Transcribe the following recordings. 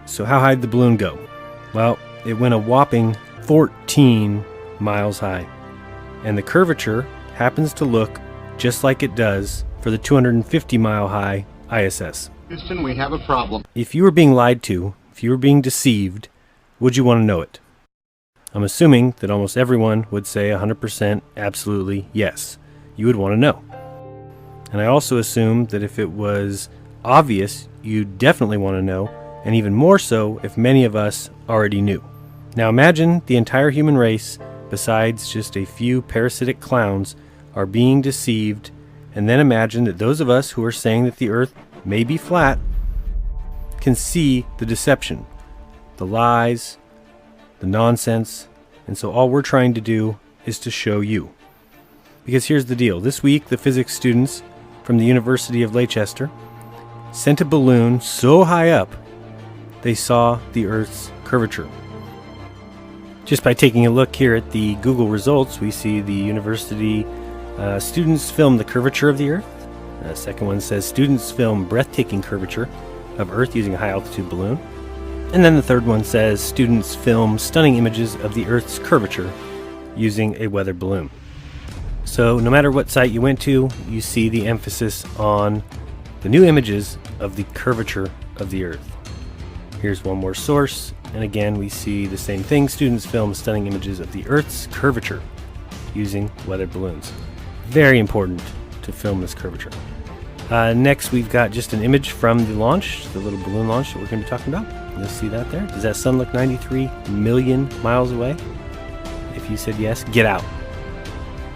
So how high did the balloon go? Well, it went a whopping 14 miles high. And the curvature happens to look just like it does for the 250-mile high ISS. Houston, we have a problem. If you were being lied to, if you were being deceived, would you want to know it? I'm assuming that almost everyone would say 100% absolutely yes. You would want to know. And I also assume that if it was obvious, you'd definitely want to know, and even more so if many of us already knew. Now imagine the entire human race, besides just a few parasitic clowns, are being deceived, and then imagine that those of us who are saying that the Earth may be flat can see the deception, the lies, the nonsense, and so all we're trying to do is to show you. Because here's the deal. This week, the physics students from the University of Leicester sent a balloon so high up they saw the Earth's curvature. Just by taking a look here at the Google results, we see the university students film the curvature of the Earth. The second one says students film breathtaking curvature of Earth using a high altitude balloon. And then the third one says students film stunning images of the Earth's curvature using a weather balloon. So no matter what site you went to, you see the emphasis on the new images of the curvature of the Earth. Here's one more source, and again we see the same thing. Students film stunning images of the Earth's curvature using weather balloons. Very important to film this curvature. Next we've got just an image from the launch, the little balloon launch that we're going to be talking about. You'll see that there. Does that sun look 93 million miles away? If you said yes, get out.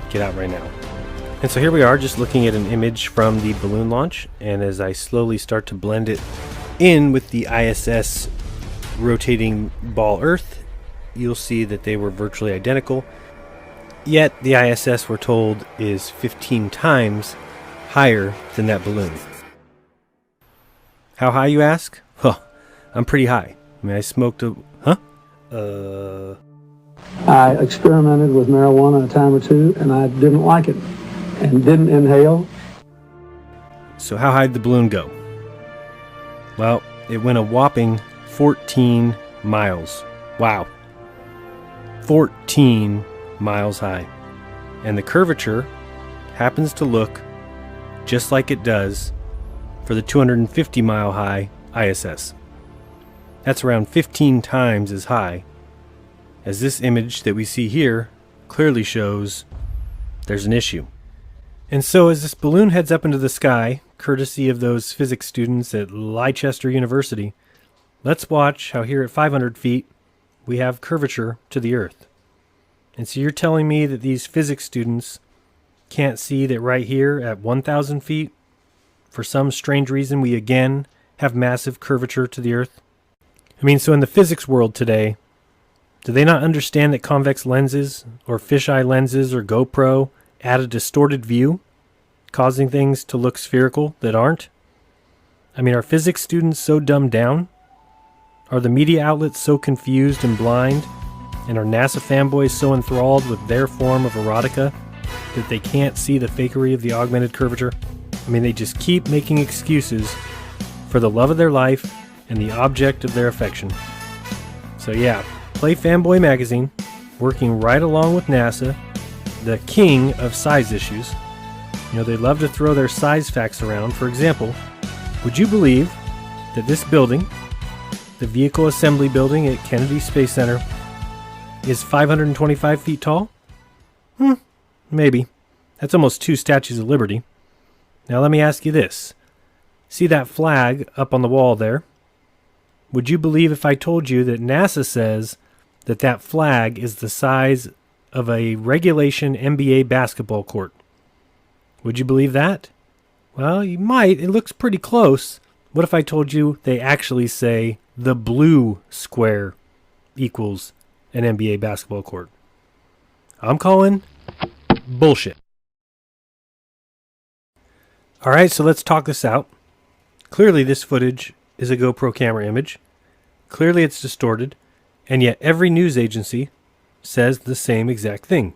Get out right now. And so here we are just looking at an image from the balloon launch, and as I slowly start to blend it in with the ISS rotating ball Earth, you'll see that they were virtually identical, yet the ISS, we're told, is 15 times higher than that balloon. How high, you ask? Huh, I'm pretty high. I mean, I smoked a... I experimented with marijuana a time or two, and I didn't like it, and didn't inhale. So how high did the balloon go? Well, it went a whopping 14 miles. Wow. 14 miles high. And the curvature happens to look just like it does for the 250-mile high ISS. That's around 15 times as high as this image that we see here clearly shows there's an issue. And so as this balloon heads up into the sky, courtesy of those physics students at Leicester University, let's watch how here at 500 feet we have curvature to the Earth. And so you're telling me that these physics students can't see that right here at 1,000 feet, for some strange reason, we again have massive curvature to the Earth? I mean, so in the physics world today, do they not understand that convex lenses or fisheye lenses or GoPro add a distorted view, causing things to look spherical that aren't? I mean, are physics students so dumbed down? Are the media outlets so confused and blind? And are NASA fanboys so enthralled with their form of erotica that they can't see the fakery of the augmented curvature? I mean, they just keep making excuses for the love of their life and the object of their affection. So yeah, Play Fanboy Magazine, working right along with NASA, the king of size issues. You know, they love to throw their size facts around. For example, would you believe that this building, the Vehicle Assembly Building at Kennedy Space Center, is 525 feet tall? Maybe. That's almost 2 Statues of Liberty. Now let me ask you this. See that flag up on the wall there? Would you believe if I told you that NASA says that that flag is the size of a regulation NBA basketball court? Would you believe that? Well, you might. It looks pretty close. What if I told you they actually say the blue square equals an NBA basketball court? I'm calling bullshit. Alright, so let's talk this out. Clearly this footage is a GoPro camera image. Clearly it's distorted, and yet every news agency says the same exact thing.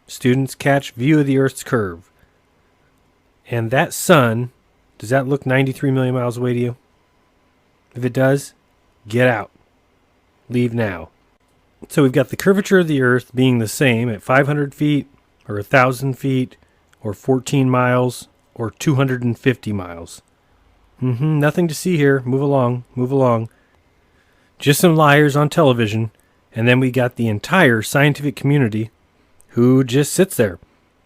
Students catch view of the Earth's curve. And that sun, does that look 93 million miles away to you? If it does, Get out. Leave now. So we've got the curvature of the Earth being the same at 500 feet, or 1,000 feet, or 14 miles, or 250 miles. Nothing to see here. Move along, move along. Just some liars on television, and then we got the entire scientific community who just sits there,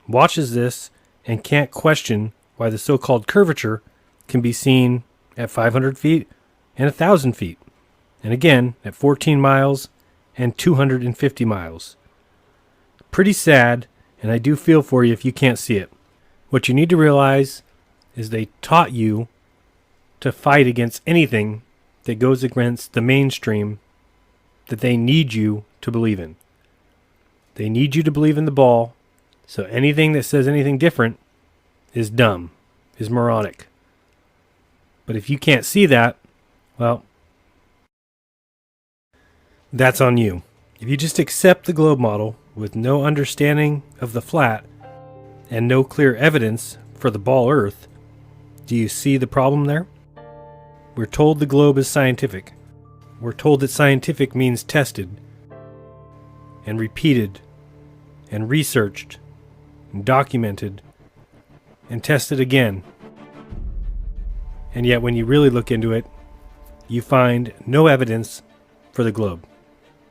watches this, and can't question why the so-called curvature can be seen at 500 feet and 1,000 feet. And again, at 14 miles and 250 miles. Pretty sad, and I do feel for you if you can't see it. What you need to realize is they taught you to fight against anything that goes against the mainstream that they need you to believe in. They need you to believe in the ball, so anything that says anything different is dumb, is moronic. But if you can't see that, well, that's on you. If you just accept the globe model with no understanding of the flat and no clear evidence for the ball Earth, do you see the problem there? We're told the globe is scientific. We're told that scientific means tested and repeated and researched and documented and tested again. And yet when you really look into it, you find no evidence for the globe.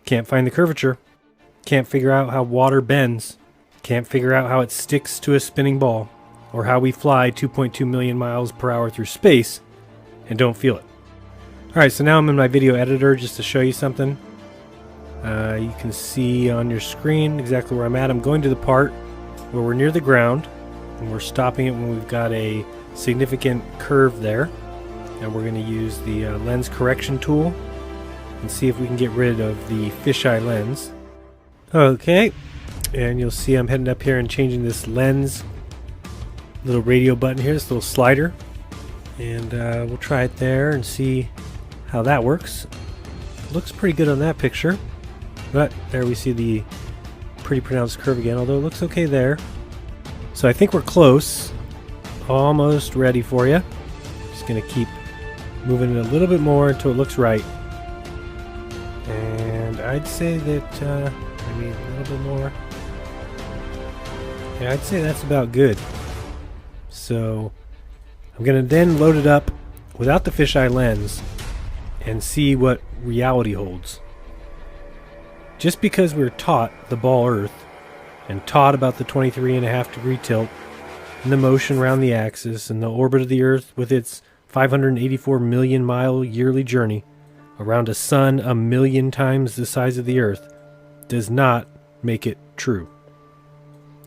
Can't find the curvature. Can't figure out how water bends. Can't figure out how it sticks to a spinning ball, or how we fly 2.2 million miles per hour through space and don't feel it. Alright, so now I'm in my video editor just to show you something. You can see on your screen exactly where I'm at. I'm going to the part where we're near the ground, and we're stopping it when we've got a significant curve there. And we're going to use the lens correction tool and see if we can get rid of the fisheye lens. Okay, and you'll see I'm heading up here and changing this lens little radio button here, this little slider. And we'll try it there and see how that works. Looks pretty good on that picture, but there we see the pretty pronounced curve again, although it looks okay there. So I think we're close, almost ready for you. Just gonna keep moving it a little bit more until it looks right. And I'd say that maybe a little bit more. Yeah, I'd say that's about good. So I'm gonna then load it up without the fisheye lens and see what reality holds. Just because we're taught the ball Earth and taught about the 23.5 degree tilt and the motion around the axis and the orbit of the Earth with its 584 million mile yearly journey around a sun 1 million times the size of the Earth does not make it true.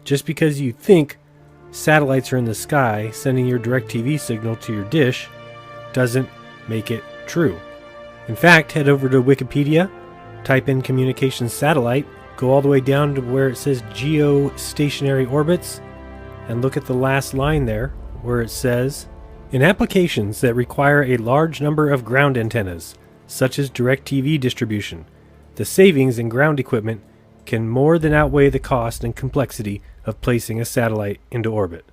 Just because you think satellites are in the sky sending your DirecTV signal to your dish doesn't make it true. In fact, head over to Wikipedia, type in communications satellite, go all the way down to where it says geostationary orbits, and look at the last line there where it says, in applications that require a large number of ground antennas, such as DirecTV distribution, the savings in ground equipment can more than outweigh the cost and complexity of placing a satellite into orbit.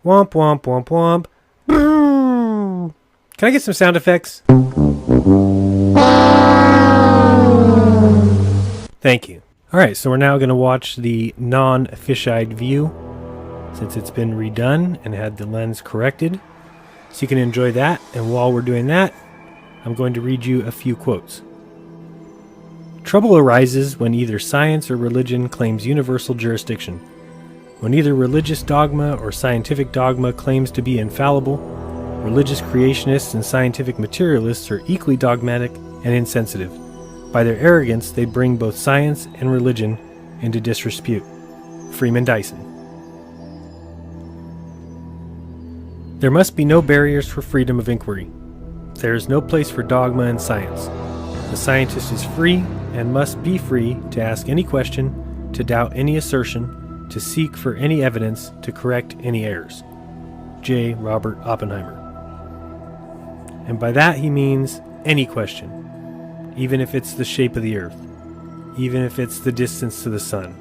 Womp womp womp womp. Boom. Can I get some sound effects? Thank you. Alright, so we're now going to watch the non-fisheyed view since it's been redone and had the lens corrected. So you can enjoy that, and while we're doing that, I'm going to read you a few quotes. Trouble arises when either science or religion claims universal jurisdiction. When either religious dogma or scientific dogma claims to be infallible, religious creationists and scientific materialists are equally dogmatic and insensitive. By their arrogance, they bring both science and religion into disrepute. Freeman Dyson. There must be no barriers for freedom of inquiry. There is no place for dogma in science. The scientist is free and must be free to ask any question, to doubt any assertion, to seek for any evidence, to correct any errors. J. Robert Oppenheimer. And by that he means any question, even if it's the shape of the Earth, even if it's the distance to the sun.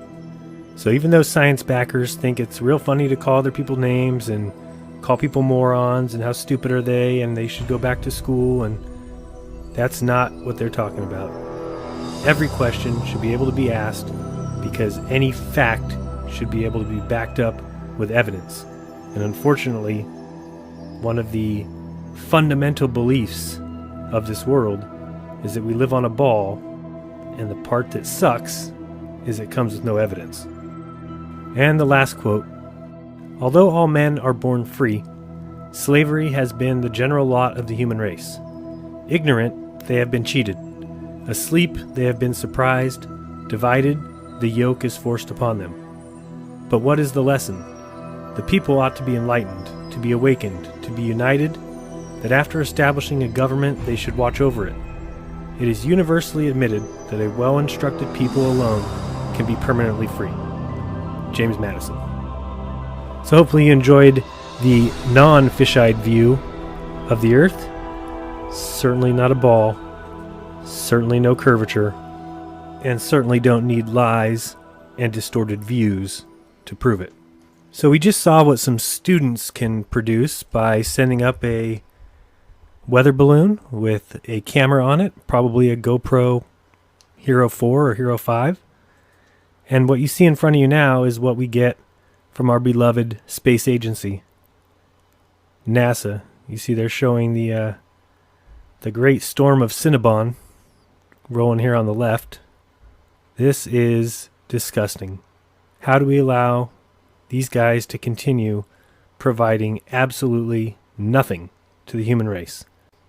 So even though science backers think it's real funny to call other people names and call people morons and how stupid are they and they should go back to school and That's not what they're talking about. Every question should be able to be asked because any fact should be able to be backed up with evidence. And unfortunately, one of the fundamental beliefs of this world is that we live on a ball, and the part that sucks is it comes with no evidence. And the last quote: although all men are born free, slavery has been the general lot of the human race. Ignorant, they have been cheated. Asleep, they have been surprised. Divided, the yoke is forced upon them. But what is the lesson? The people ought to be enlightened, to be awakened, to be united, that after establishing a government they should watch over it. It is universally admitted that a well-instructed people alone can be permanently free. James Madison. So hopefully you enjoyed the non-fish-eyed view of the Earth. Certainly not a ball, certainly no curvature, and certainly don't need lies and distorted views to prove it. So we just saw what some students can produce by sending up a weather balloon with a camera on it, probably a GoPro Hero 4 or Hero 5. And what you see in front of you now is what we get from our beloved space agency, NASA. You see they're showing the great storm of Cinnabon rolling here on the left. This is disgusting. How do we allow these guys to continue providing absolutely nothing to the human race?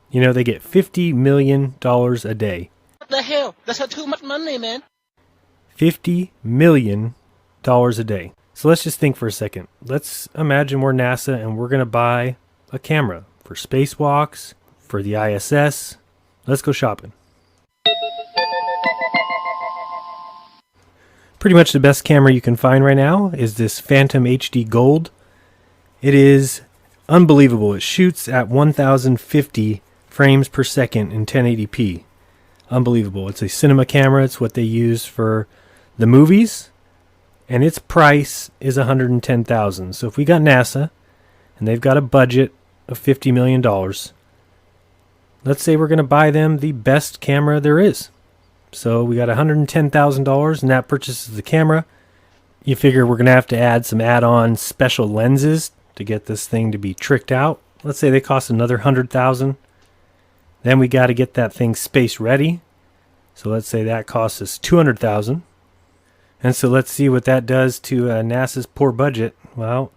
You know, they get $50 million a day. What the hell? That's too much money, man. $50 million a day. So let's just think for a second. Let's imagine we're NASA and we're going to buy a camera for spacewalks, for the ISS. Let's go shopping. Pretty much the best camera you can find right now is this Phantom HD Gold. It is unbelievable. It shoots at 1050 frames per second in 1080p. Unbelievable. It's a cinema camera. It's what they use for the movies. And its price is $110,000. So if we got NASA and they've got a budget of $50 million, let's say we're going to buy them the best camera there is. So we got $110,000 and that purchases the camera. You figure we're going to have to add some add-on special lenses to get this thing to be tricked out. Let's say they cost another $100,000. Then we got to get that thing space ready. So let's say that costs us $200,000. And so let's see what that does to NASA's poor budget. Well,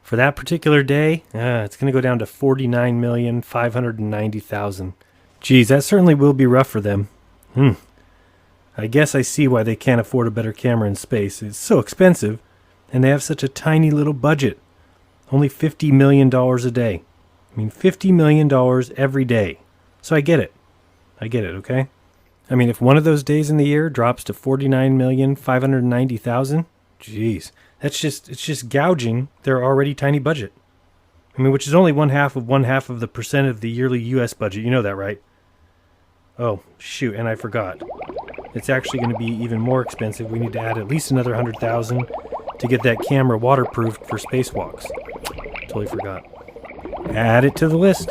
for that particular day, it's going to go down to $49,590,000. Geez, that certainly will be rough for them. I guess I see why they can't afford a better camera in space. It's so expensive, and they have such a tiny little budget. Only $50 million a day. I mean, $50 million every day. So I get it. Okay? I mean, if one of those days in the year drops to $49,590,000, geez, it's just gouging their already tiny budget. I mean, which is only one half of the percent of the yearly U.S. budget. You know that, right? Oh, shoot, and I forgot. It's actually going to be even more expensive. We need to add at least another $100,000 to get that camera waterproofed for spacewalks. Totally forgot. Add it to the list.